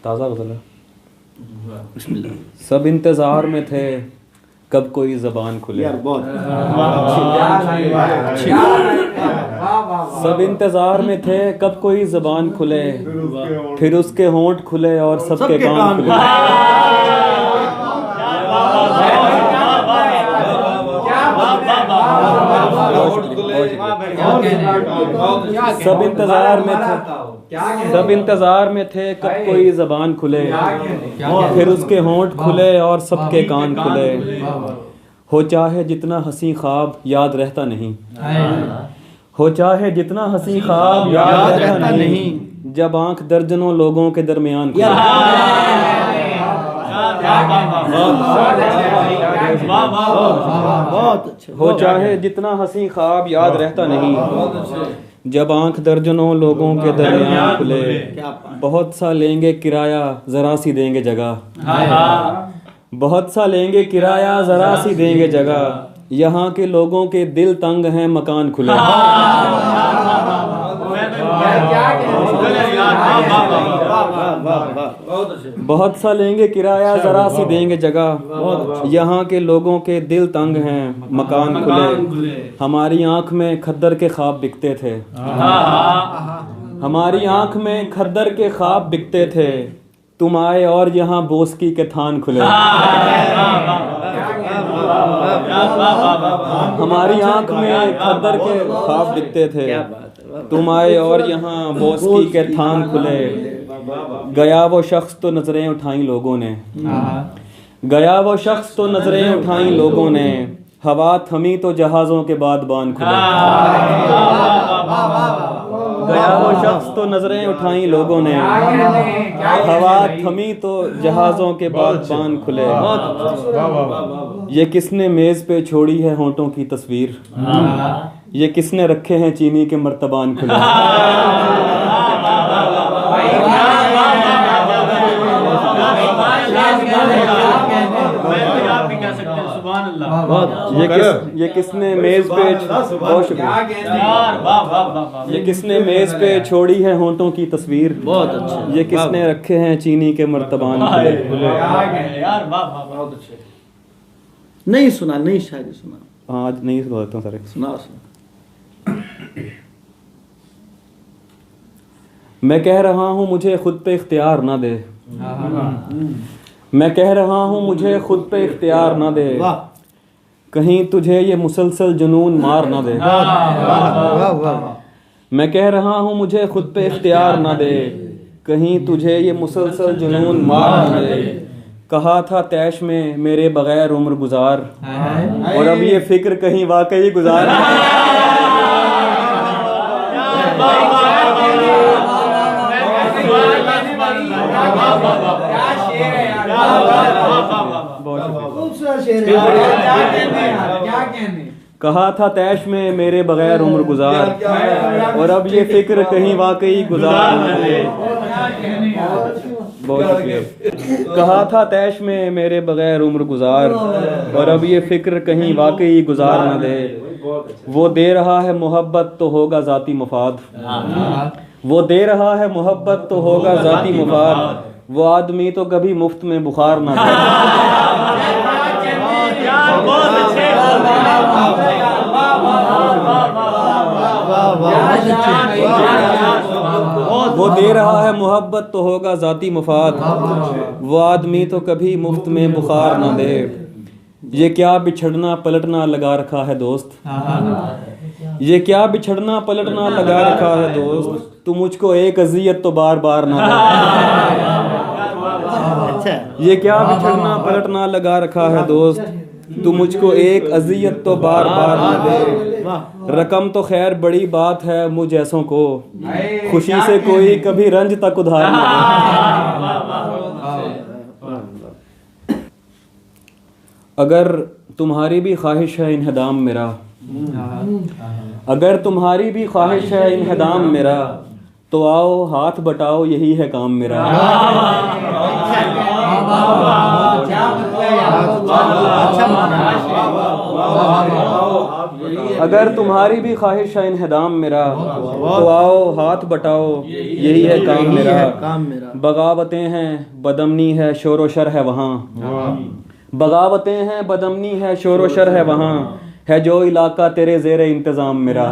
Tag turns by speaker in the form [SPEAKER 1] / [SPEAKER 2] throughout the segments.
[SPEAKER 1] ताज़ा गज़ल है। सब इंतज़ार में थे कब कोई ज़बान खुले। सब इंतज़ार में थे कब कोई ज़बान खुले, फिर उसके होंठ खुले और सबके कान खुले। सब इंतज़ार में थे कब कोई ज़बान खुले, फिर उसके होंठ खुले और सबके कान खुले। हो चाहे जितना हंसी ख्वाब याद रहता नहीं, हो चाहे जितना हंसी ख्वाब याद रहता नहीं, जब आंख दर्जनों लोगों के दरमियान खुले। हो चाहे जितना हंसी ख्वाब याद रहता नहीं, जब आंख दर्जनों लोगों के दरमियान खुले। बहुत सा लेंगे किराया जरा सी देंगे जगह, बहुत सा लेंगे किराया जरा सी देंगे जगह, यहाँ के लोगों के दिल तंग हैं मकान खुले। बहुत सा लेंगे किराया जरा सी देंगे जगह, यहाँ के लोगों के दिल तंग हैं मकान खुले। हमारी आंख में खद्दर के ख्वाब बिकते थे, हमारी आंख में खद्दर के ख्वाब बिकते थे, तुम आए और यहाँ बोस्की के थान खुले। हमारी आंख में खद्दर के ख्वाब बिकते थे, तुम आए और यहाँ बोस्की के थान खुले। गया वो शख्स तो नजरें उठाई लोगों ने, गया वो शख्स तो नजरें उठाई लोगों ने, हवा थमी तो जहाजों के बादबान खुले। गया वो शख्स तो नजरें उठाई लोगों ने, हवा थमी तो जहाजों के बादबान खुले। ये किसने मेज पे छोड़ी है होंठों की तस्वीर, ये किसने रखे हैं चीनी के मर्तबान खुले। ये किसने मेज पे, ये किसने मेज पे छोड़ी है होंठों की तस्वीर, बहुत अच्छा। ये किसने रखे हैं चीनी के मर्तबान खुले।
[SPEAKER 2] नहीं सुना, नहीं शायरी सुना।
[SPEAKER 1] हाँ आज नहीं सुनाता हूँ सारे।
[SPEAKER 2] सुना।
[SPEAKER 1] मैं कह रहा हूँ मुझे खुद पे इख्तियार ना दे, मैं कह रहा हूँ मुझे खुद पे इख्तियार ना दे, कहीं तुझे ये मुसलसल जुनून मार ना दे। मैं कह रहा हूँ मुझे खुद पे इख्तियार ना दे, कहीं तुझे ये मुसलसल जुनून मार ना दे। कहा था तैश में मेरे बगैर उम्र गुजार, और अब ये फिक्र कहीं वाकई गुजार। कहा था तैश में मेरे बगैर उम्र गुजार, और अब ये फिक्र कहीं वाकई गुजार न दे। बहुत शुक्रिया। कहा था तैश में मेरे बगैर उम्र गुजार, और अब ये फिक्र कहीं वाकई गुजार न दे। वो दे रहा है मोहब्बत तो होगा ज़ाती मुफाद, वो दे रहा है मोहब्बत तो होगा ज़ाती मुफाद, वो आदमी तो कभी मुफ्त में बुखार ना दे। वो दे रहा है मोहब्बत तो होगा ज़ाती मुफाद, वो आदमी तो कभी मुफ्त में बुखार ना दे। ये क्या बिछड़ना पलटना लगा रखा है दोस्त, ये क्या बिछड़ना पलटना लगा रखा है दोस्त, तू मुझको एक अज़ियत तो बार बार ना दे। ये क्या बिछड़ना पलटना लगा रखा है दोस्त, तू मुझको एक अज़ियत तो बार बार ना दे। रकम तो खैर बड़ी बात है मुझ ऐसों को, खुशी से कोई कभी रंज तक उधार ना दे। अगर तुम्हारी भी ख्वाहिश है इन्हदाम मेरा, अगर तुम्हारी भी ख्वाहिश है इन्हदाम मेरा, तो आओ हाथ बटाओ यही है काम मेरा। अगर तुम्हारी भी ख्वाहिश है इन्हदाम मेरा, तो आओ हाथ बटाओ, यही है काम मेरा। बगावतें हैं बदमनी है शोर व शर है वहाँ, बगावतें हैं बदमनी है शोर व शर है वहाँ, है जो इलाका तेरे ज़ेरे इंतज़ाम मेरा।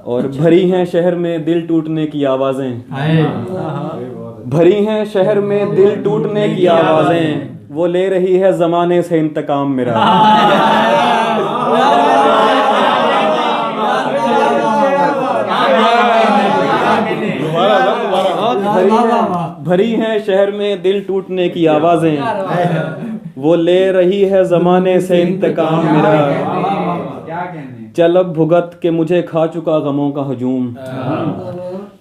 [SPEAKER 1] और भरी हैं शहर में दिल टूटने की आवाज़ें, भरी हैं शहर में दिल टूटने की आवाज़ें, वो ले रही है ज़माने से इंतकाम मेरा। भरी हैं शहर में दिल टूटने की आवाज़ें, वो ले रही है ज़माने से इंतकाम मेरा। चल अब भुगत के मुझे खा चुका गमों का हुजूम,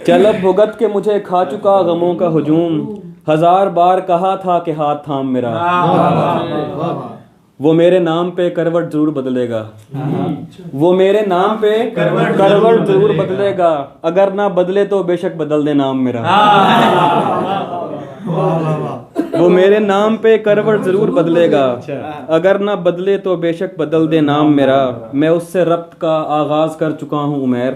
[SPEAKER 1] चल अब भुगत के मुझे खा चुका गमों का हुजूम, 1000 बार कहा था कि हाथ थाम मेरा। वो मेरे नाम पे करवट जरूर बदलेगा, वो मेरे नाम पे करवट जरूर बदलेगा, अगर ना बदले तो बेशक बदल दे नाम मेरा। वो मेरे नाम पे करवट जरूर बदलेगा, अगर ना बदले तो बेशक बदल दे नाम मेरा। मैं उससे रब्त का आगाज कर चुका हूँ उमैर,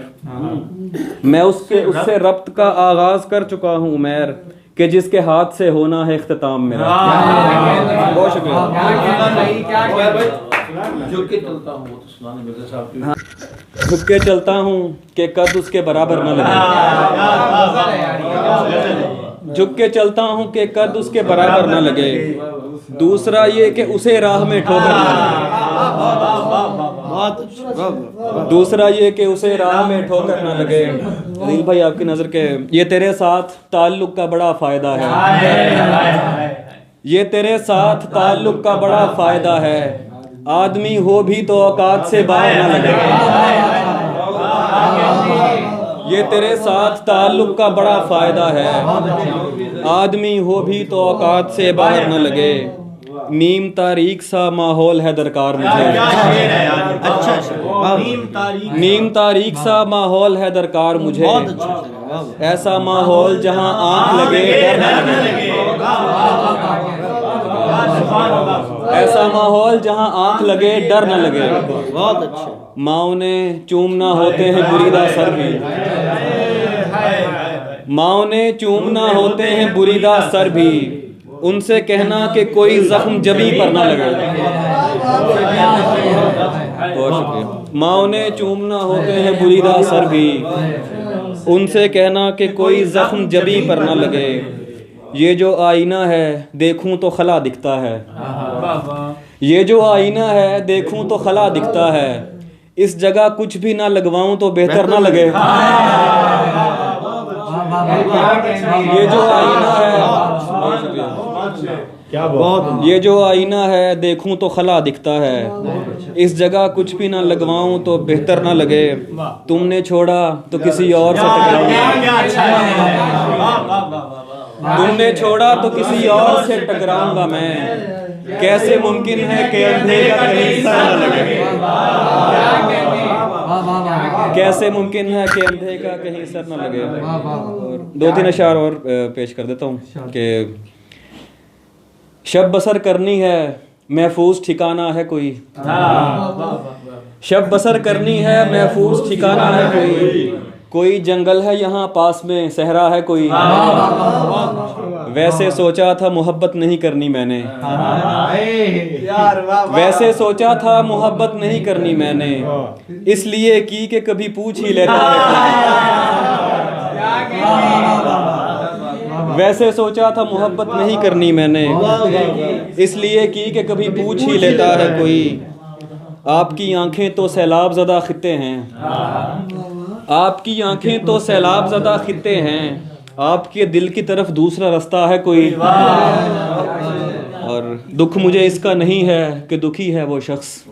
[SPEAKER 1] मैं उससे रब्त का आगाज कर चुका हूँ उमैर, कि जिसके हाथ से होना है इख्तिताम मेरा। बहुत शुक्रिया। झुक के चलता हूँ कि कद उसके बराबर न लगे, झुक के चलता हूँ कि कद उसके बराबर न लगे। दूसरा ये कि उसे राह में ठोकर न लगे, दूसरा ये कि उसे राह में ठोकर न लगे। अदील भाई आपकी नज़र के ये तेरे साथ ताल्लुक़ का बड़ा फ़ायदा है, ये तेरे साथ ताल्लुक़ का बड़ा फ़ायदा है, आदमी हो भी तो औकात से बाहर न लगे। ये तेरे साथ ताल्लुक़ का बड़ा फ़ायदा है, आदमी हो भी तो औकात से बाहर न लगे। नीम तारीख सा माहौल है दरकार मुझे, नीम तारीख सा माहौल है दरकार मुझे, ऐसा माहौल जहां आंख लगे डर न लगे, ऐसा माहौल जहां आंख लगे डर न लगे। बहुत अच्छे। माओ ने चूमना होते हैं बुरीदा सर भी, माओ ने चूमना होते हैं बुरीदा सर भी, उनसे कहना कि कोई जख्म जबी पर ना लगे। बहुत शुक्रिया। माओ ने चूमना होते हैं बुरीदा सर भी, उनसे कहना कि कोई जख्म जबी पर ना लगे। ये जो आईना है देखूं तो खला दिखता है, ये जो आईना है देखूं तो खला दिखता है, इस जगह कुछ भी ना लगवाऊं तो बेहतर ना लगे। ये जो आईना है, क्या बहुत, ये जो आईना है देखूं तो खला दिखता है, इस जगह कुछ भी ना लगवाऊं तो बेहतर ना लगे। तुमने छोड़ा तो किसी और से टकराऊंगा, तुमने छोड़ा तो किसी और से टकराऊंगा मैं, कैसे मुमकिन है कि अंधे का कहीं सर न लगे, कैसे मुमकिन है कि अंधे का कहीं सर न लगे। और 2-3 अशार और पेश कर देता हूँ कि शब बसर करनी है महफूज ठिकाना है कोई, शब बसर करनी है महफूज ठिकाना है कोई, कोई जंगल है यहाँ पास में सहरा है कोई, वैसे सोचा था मोहब्बत नहीं करनी मैंने, वैसे सोचा था मोहब्बत नहीं करनी मैंने, इसलिए की कि कभी पूछ ही लेता है, वैसे सोचा था मोहब्बत नहीं करनी मैंने, इसलिए की कि कभी पूछ ही लेता है कोई। आपकी आंखें तो सैलाब ज़दा खित्ते हैं, आपकी आंखें तो सैलाब ज़दा खित्ते हैं, आपके दिल की तरफ दूसरा रास्ता है कोई। और दुख मुझे इसका नहीं है कि दुखी है वो शख्स,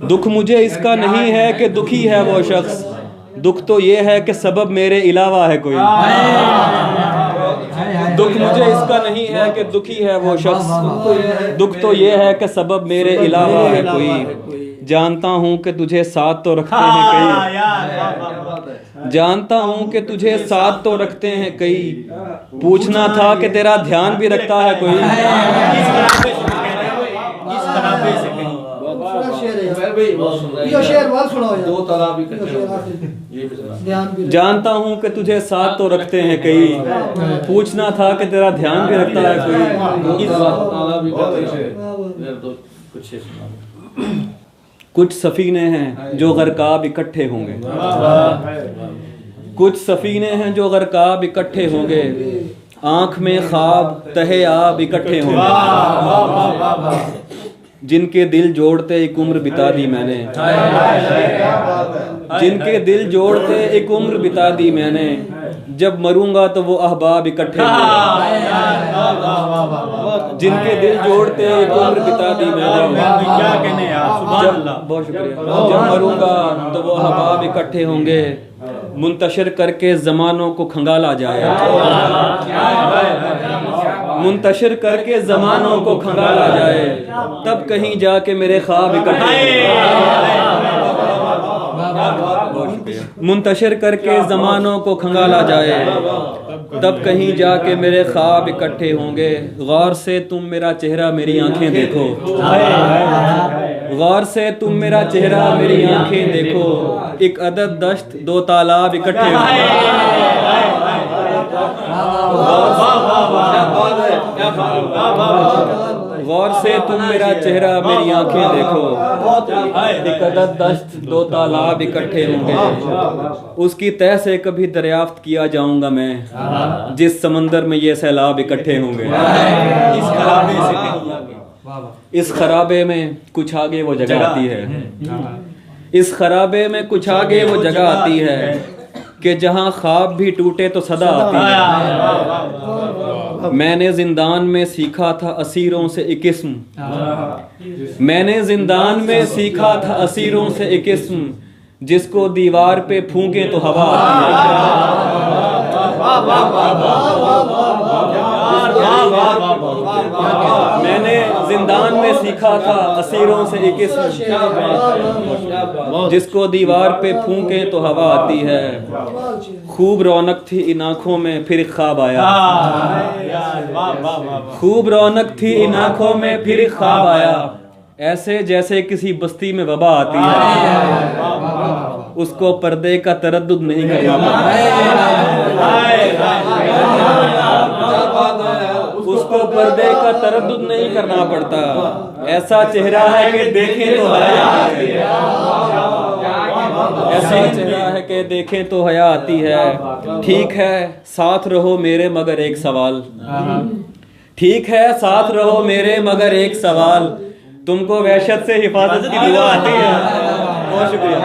[SPEAKER 1] दुख मुझे इसका नहीं है कि दुखी है वो शख्स, दुख तो ये है कि सबब मेरे अलावा है कोई। दुख मुझे इसका नहीं है कि दुखी है वो शख्स, दुख तो ये है कि सबब मेरे अलावा है कोई। जानता हूँ कि तुझे साथ तो रखते हैं कई, जानता हूँ कि तुझे साथ तो रखते हैं कई, पूछना था कि तेरा ध्यान भी रखता है कोई।
[SPEAKER 3] यो शेर वाल सुनाओ यार।
[SPEAKER 4] दो तालाब भी इकट्ठे
[SPEAKER 3] यो शेर
[SPEAKER 4] होंगे।
[SPEAKER 3] आखिर
[SPEAKER 4] ये भी सुना।
[SPEAKER 3] ध्यान भी रहे।
[SPEAKER 1] जानता हूँ कि तुझे साथ तो रखते हैं कई, पूछना था कि तेरा ध्यान भी रखता है कोई।
[SPEAKER 4] दो तालाब भी इकट्ठे होंगे।
[SPEAKER 3] वाह, वाह।
[SPEAKER 4] यार दो कुछ शेर सुना।
[SPEAKER 1] कुछ सफीने हैं जो गरकाब इकट्ठे होंगे, कुछ सफीने हैं जो गरकाब इकट्ठे होंगे, आंख में ख्वाब तहे आब इकट्ठे होंगे, जिनके दिल जोड़ते एक उम्र बिता दी मैंने, जिनके दिल जोड़ते एक उम्र बिता दी मैंने, जब मरूंगा तो वो अहबाब इकट्ठे होंगे, जिनके दिल जोड़ते एक उम्र बिता दी मैंने, बहुत शुक्रिया, जब मरूंगा तो वो अहबाब इकट्ठे होंगे, मुंतशिर करके जमानों को खंगाला जाए, मुंतशिर करके जमानों को खंगाला जाए, तब कहीं जाके मेरे ख्वाब इकट्ठे होंगे, मुंतशिर करके जमानों को खंगाला जाए, तब कहीं जाके मेरे ख्वाब इकट्ठे होंगे। गौर से तुम मेरा चेहरा मेरी आंखें देखो, गौर से तुम मेरा चेहरा मेरी आंखें देखो, एक अदद दश्त दो तालाब इकट्ठे होंगे, गौर से तुम मेरा चेहरा मेरी आंखें देखो, एक अदद दश्त दो तालाब इकट्ठे होंगे, उसकी तह से कभी दरियाफ्त किया जाऊंगा मैं, जिस समंदर में ये सैलाब इकट्ठे होंगे, इस खराबे में कुछ आगे वो जगह आती है, इस खराबे में कुछ आगे वो जगह आती है, कि जहां ख्वाब भी टूटे तो सदा आती है। मैंने जिंदान में सीखा था असीरों से एक इस्म, मैंने जिंदान में सीखा था असीरों से एक इस्म, जिसको दीवार पे फूंके तो हवा आती है। मैंने जिंदान में सीखा था असीरों से एक इस्म, जिसको दीवार पे फूंके तो हवा आती है। खूब रौनक थी इन आँखों में फिर एक ख्वाब आया, खूब रौनक थी इन आँखों में फिर एक ख्वाब आया, ऐसे जैसे किसी बस्ती में वबा आती है, उसको पर्दे का तरद्दुद नहीं करना उसको पर्दे का तरद्दुद नहीं करना पड़ता, ऐसा चेहरा है कि देखें तो हया आती है, ऐसा चेहरा है कि देखें तो हया आती है। ठीक है साथ रहो मेरे मगर एक सवाल, ठीक है साथ रहो मेरे मगर एक सवाल, तुमको वहशत से हिफाजत की दुआ आती है। बहुत शुक्रिया।